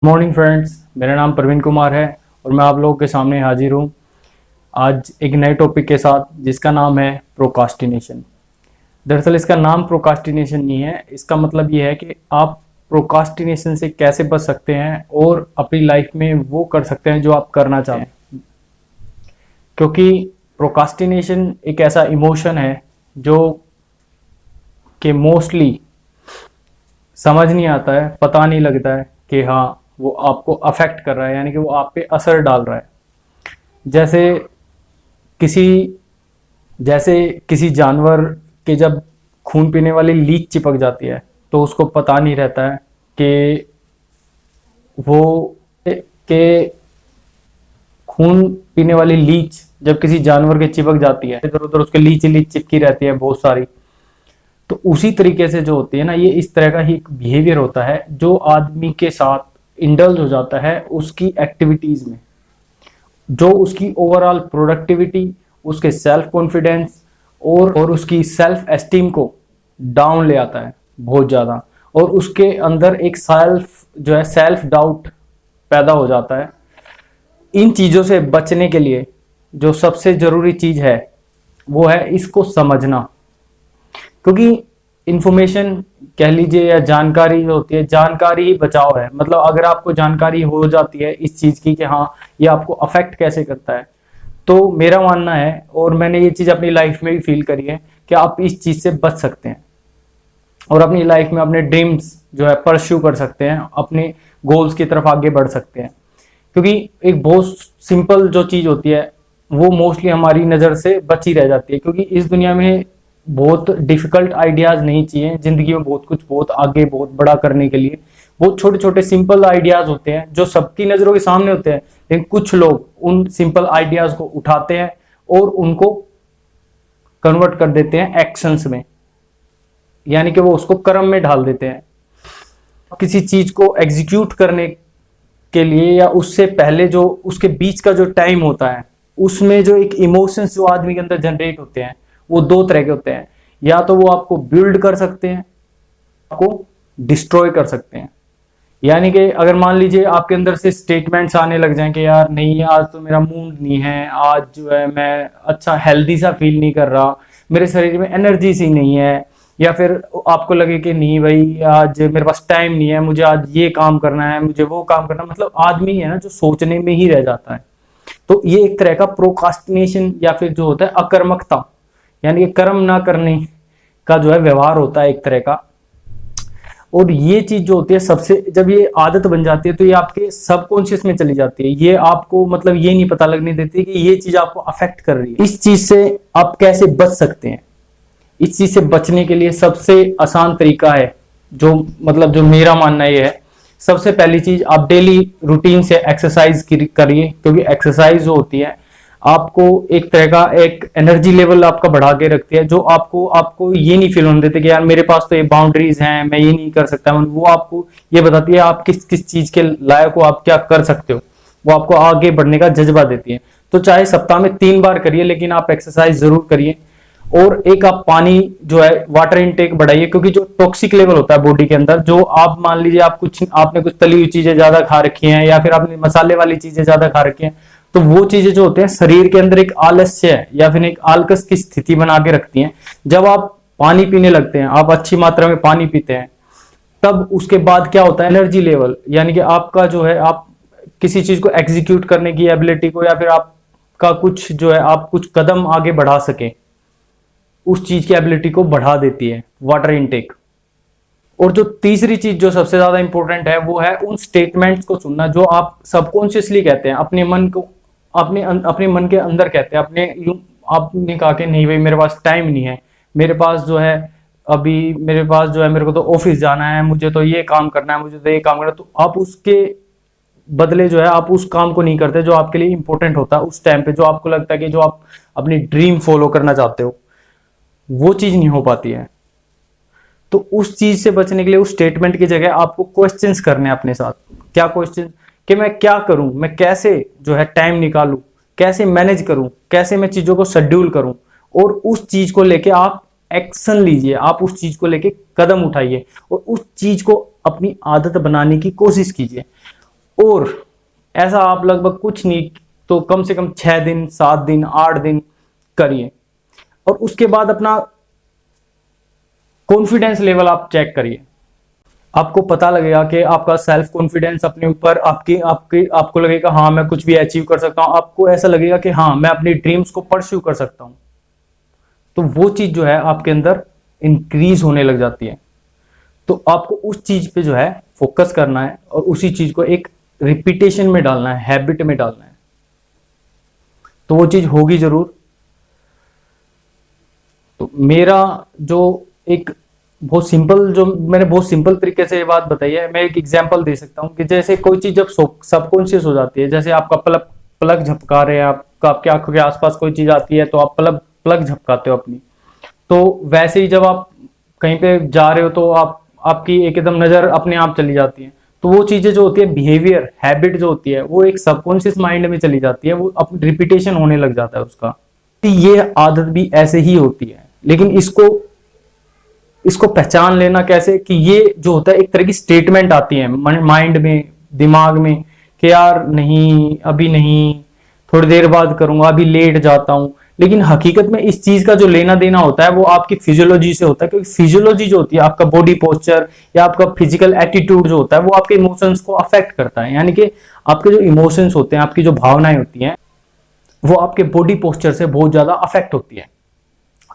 Morning friends, मेरा नाम प्रवीण कुमार है और मैं आप लोगों के सामने हाजिर हूँ आज एक नए टॉपिक के साथ जिसका नाम है प्रोकास्टिनेशन। दरअसल इसका नाम प्रोकास्टिनेशन नहीं है, इसका मतलब ये है कि आप प्रोकास्टिनेशन से कैसे बच सकते हैं और अपनी लाइफ में वो कर सकते हैं जो आप करना चाहते हैं। क्योंकि प्रोकास्टिनेशन एक ऐसा इमोशन है जो कि मोस्टली समझ नहीं आता है, पता नहीं लगता है कि हाँ वो आपको अफेक्ट कर रहा है, यानी कि वो आप पे असर डाल रहा है। जैसे किसी जैसे किसी जानवर के जब खून पीने वाली लीच चिपक जाती है तो उसको पता नहीं रहता है कि वो के खून पीने वाली लीच जब किसी जानवर के चिपक जाती है, इधर उधर उसके लीच लीच चिपकी रहती है बहुत सारी। तो उसी तरीके से जो होती है ना, ये इस तरह का ही एक बिहेवियर होता है जो आदमी के साथ इंडल्ज हो जाता है उसकी एक्टिविटीज में, जो उसकी ओवरऑल प्रोडक्टिविटी, उसके सेल्फ कॉन्फिडेंस और उसकी सेल्फ एस्टीम को डाउन ले आता है बहुत ज्यादा। और उसके अंदर एक सेल्फ डाउट पैदा हो जाता है। इन चीजों से बचने के लिए जो सबसे जरूरी चीज है वो है इसको समझना। क्योंकि इंफॉर्मेशन कह लीजिए या जानकारी जो होती है, जानकारी ही बचाव है। मतलब अगर आपको जानकारी हो जाती है इस चीज की कि हाँ ये आपको अफेक्ट कैसे करता है, तो मेरा मानना है और मैंने ये चीज अपनी लाइफ में भी फील करी है कि आप इस चीज से बच सकते हैं और अपनी लाइफ में अपने ड्रीम्स जो है परस्यू कर सकते हैं, अपने गोल्स की तरफ आगे बढ़ सकते हैं। क्योंकि एक बहुत सिंपल जो चीज होती है वो मोस्टली हमारी नजर से बची रह जाती है। क्योंकि इस दुनिया में बहुत डिफिकल्ट आइडियाज नहीं चाहिए, जिंदगी में बहुत आगे बहुत बड़ा करने के लिए बहुत छोटे छोटे सिंपल आइडियाज होते हैं जो सबकी नजरों के सामने होते हैं, लेकिन कुछ लोग उन सिंपल आइडियाज को उठाते हैं और उनको कन्वर्ट कर देते हैं एक्शंस में, यानी कि वो उसको कर्म में ढाल देते हैं। किसी चीज को एग्जीक्यूट करने के लिए या उससे पहले जो उसके बीच का जो टाइम होता है उसमें जो एक इमोशंस जो आदमी के अंदर जनरेट होते हैं वो दो तरह के होते हैं। या तो वो आपको बिल्ड कर सकते हैं, आपको डिस्ट्रॉय कर सकते हैं। यानी कि अगर मान लीजिए आपके अंदर से स्टेटमेंट्स आने लग जाएं कि यार नहीं आज तो मेरा मूड नहीं है, आज जो है मैं अच्छा हेल्दी सा फील नहीं कर रहा, मेरे शरीर में एनर्जी सी नहीं है। या फिर आपको लगे कि नहीं भाई आज मेरे पास टाइम नहीं है, मुझे आज ये काम करना है, मुझे वो काम करना है। मतलब आदमी है ना जो सोचने में ही रह जाता है। तो ये एक तरह का प्रोकास्टिनेशन या फिर जो होता है अकर्मकता, यानी कि कर्म ना करने का जो है व्यवहार होता है एक तरह का। और ये चीज जो होती है सबसे, जब ये आदत बन जाती है तो ये आपके सबकॉन्शियस में चली जाती है। ये आपको मतलब ये नहीं पता लगने देती कि ये चीज आपको अफेक्ट कर रही है। इस चीज से आप कैसे बच सकते हैं? इस चीज से बचने के लिए सबसे आसान तरीका है, जो मतलब जो मेरा मानना ये है, सबसे पहली चीज आप डेली रूटीन से एक्सरसाइज करिए। क्योंकि एक्सरसाइज जो होती है आपको एक तरह का एक एनर्जी लेवल आपका बढ़ा के रखती है, जो आपको ये नहीं फील होने देते कि यार मेरे पास तो ये बाउंड्रीज हैं, मैं ये नहीं कर सकता। वो आपको ये बताती है आप किस किस चीज के लायक हो, आप क्या कर सकते हो। वो आपको आगे बढ़ने का जज्बा देती है। तो चाहे सप्ताह में 3 बार करिए, लेकिन आप एक्सरसाइज जरूर करिए। और एक आप पानी जो है वाटर इनटेक बढ़ाइए। क्योंकि जो टॉक्सिक लेवल होता है बॉडी के अंदर, जो आप मान लीजिए आपने कुछ तली हुई चीजें ज्यादा खा रखी हैं या फिर आपने मसाले वाली चीजें ज्यादा खा रखी हैं, तो वो चीजें जो होते हैं शरीर के अंदर एक आलस्य या फिर एक आलकस की स्थिति बना के रखती हैं। जब आप पानी पीने लगते हैं, आप अच्छी मात्रा में पानी पीते हैं, तब उसके बाद क्या होता है, एनर्जी लेवल, यानी कि आपका जो है आप किसी चीज को एग्जीक्यूट करने की एबिलिटी को, या फिर आपका कुछ जो है आप कुछ कदम आगे बढ़ा सके, उस चीज की एबिलिटी को बढ़ा देती है वाटर इनटेक। और जो तीसरी चीज जो सबसे ज्यादा इंपॉर्टेंट है वो है उन स्टेटमेंट्स को सुनना जो आप सबकॉन्शियसली कहते हैं, अपने मन को, अपने मन के अंदर कहते हैं। आपने कहा कि नहीं भाई मेरे पास टाइम नहीं है, मेरे पास जो है अभी मेरे पास जो है मेरे को तो ऑफिस जाना है, मुझे तो ये काम करना है, मुझे तो ये काम करना है। तो आप उसके बदले जो है आप उस काम को नहीं करते जो आपके लिए इंपॉर्टेंट होता है उस टाइम पे, जो आपको लगता है कि जो आप अपनी ड्रीम फॉलो करना चाहते हो, वो चीज नहीं हो पाती है। तो उस चीज से बचने के लिए उस स्टेटमेंट की जगह आपको क्वेश्चंस करने अपने साथ। क्या क्वेश्चन? कि मैं क्या करूं, मैं कैसे जो है टाइम निकालूं, कैसे मैनेज करूं, कैसे मैं चीजों को शेड्यूल करूं। और उस चीज को लेके आप एक्शन लीजिए, आप उस चीज को लेके कदम उठाइए और उस चीज को अपनी आदत बनाने की कोशिश कीजिए। और ऐसा आप लगभग कुछ नहीं तो कम से कम 6 दिन, 7 दिन, 8 दिन करिए, और उसके बाद अपना कॉन्फिडेंस लेवल आप चेक करिए। आपको पता लगेगा कि आपका सेल्फ कॉन्फिडेंस अपने ऊपर, आपको लगेगा हाँ मैं कुछ भी अचीव कर सकता हूं, आपको ऐसा लगेगा कि हाँ मैं अपनी ड्रीम्स को परस्यू कर सकता हूं। तो वो चीज जो है आपके अंदर इंक्रीज होने लग जाती है। तो आपको उस चीज पे जो है फोकस करना है और उसी चीज को एक रिपीटेशन में डालना है, हैबिट में डालना है, तो वो चीज होगी जरूर। तो मेरा जो एक मैंने बहुत सिंपल तरीके से ये बात बताई है, मैं एक एग्जांपल दे सकता हूं कि जैसे कोई चीज जब सबकॉन्शियस हो जाती है, जैसे आपका प्लग झपका रहे हैं, आपकी आंखों के आसपास कोई चीज आती है तो आप प्लग झपकाते हो अपनी। तो वैसे ही जब आप कहीं पे जा रहे हो तो आपकी एकदम नजर अपने आप चली जाती है। तो वो चीजें जो होती है, बिहेवियर, हैबिट जो होती है, वो एक सबकॉन्शियस माइंड में चली जाती है, वो अपनी रिपीटेशन होने लग जाता है उसका। तो ये आदत भी ऐसे ही होती है, लेकिन इसको पहचान लेना कैसे कि ये जो होता है एक तरह की स्टेटमेंट आती है माइंड में, दिमाग में, कि यार नहीं अभी नहीं, थोड़ी देर बाद करूंगा, अभी लेट जाता हूं। लेकिन हकीकत में इस चीज का जो लेना देना होता है वो आपकी फिजियोलॉजी से होता है, क्योंकि फिजियोलॉजी जो होती है, आपका बॉडी पोस्चर या आपका फिजिकल एटीट्यूड जो होता है, वो आपके इमोशंस को अफेक्ट करता है। यानी कि आपके जो इमोशंस होते हैं, आपकी जो भावनाएं होती हैं, वो आपके बॉडी पोस्चर से बहुत ज्यादा अफेक्ट होती है।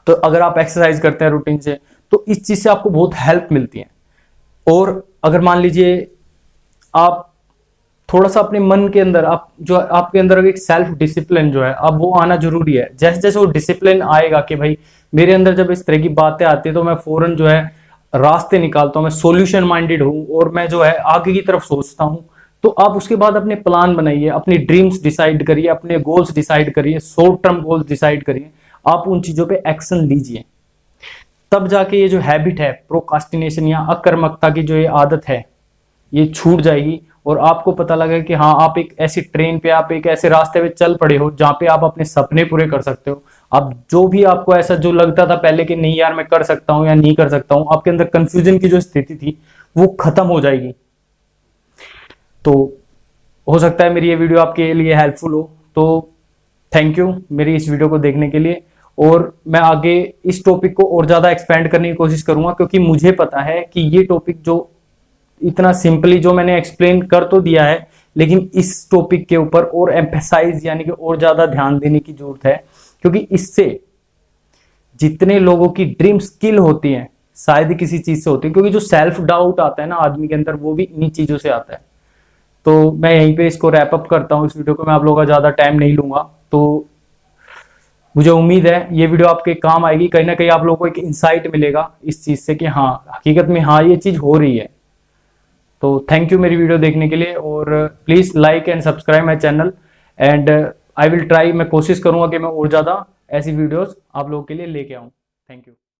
तो अगर आप एक्सरसाइज करते हैं रूटीन से, तो इस चीज से आपको बहुत हेल्प मिलती है। और अगर मान लीजिए आप थोड़ा सा अपने मन के अंदर, आपके अंदर एक सेल्फ डिसिप्लिन जो है, अब वो आना जरूरी है। जैसे जैसे वो डिसिप्लिन आएगा कि भाई मेरे अंदर जब इस तरह की बातें आती है तो मैं फौरन जो है रास्ते निकालता हूं, मैं सॉल्यूशन माइंडेड हूं और मैं जो है आगे की तरफ सोचता हूं। तो आप उसके बाद अपने प्लान बनाइए, अपनी ड्रीम्स डिसाइड करिए, अपने गोल्स डिसाइड करिए, शॉर्ट टर्म गोल्स डिसाइड करिए, आप उन चीजों पे एक्शन लीजिए। तब जाके ये जो हैबिट है प्रोकास्टिनेशन या अकर्मकता की जो ये आदत है, ये छूट जाएगी और आपको पता लगेगा कि हाँ आप एक ऐसी ट्रेन पे, आप एक ऐसे रास्ते पे चल पड़े हो जहां पे आप अपने सपने पूरे कर सकते हो। आप जो भी आपको ऐसा जो लगता था पहले कि नहीं यार मैं कर सकता हूं या नहीं कर सकता हूं, आपके अंदर कंफ्यूजन की जो स्थिति थी वो खत्म हो जाएगी। तो हो सकता है मेरी ये वीडियो आपके लिए हेल्पफुल हो। तो थैंक यू मेरी इस वीडियो को देखने के लिए, और मैं आगे इस टॉपिक को और ज्यादा एक्सपेंड करने की कोशिश करूंगा, क्योंकि मुझे पता है कि ये टॉपिक जो इतना सिंपली जो मैंने एक्सप्लेन कर तो दिया है, लेकिन इस टॉपिक के ऊपर और एम्फेसाइज यानी कि और ज्यादा ध्यान देने की जरूरत है, क्योंकि इससे जितने लोगों की ड्रीम स्किल होती है शायद ही किसी चीज से होती है, क्योंकि जो सेल्फ डाउट आता है ना आदमी के अंदर, वो भी इन्हीं चीजों से आता है। तो मैं यहीं पे इसको रैप अप करता हूँ, इस वीडियो को मैं आप लोगों का ज्यादा टाइम नहीं लूंगा। तो मुझे उम्मीद है ये वीडियो आपके काम आएगी, कहीं ना कहीं आप लोगों को एक इंसाइट मिलेगा इस चीज से कि हाँ हकीकत में हाँ ये चीज हो रही है। तो थैंक यू मेरी वीडियो देखने के लिए, और please like and subscribe my channel, and I will try, मैं कोशिश करूंगा कि मैं और ज्यादा ऐसी वीडियोस आप लोगों के लिए लेके आऊं। Thank you.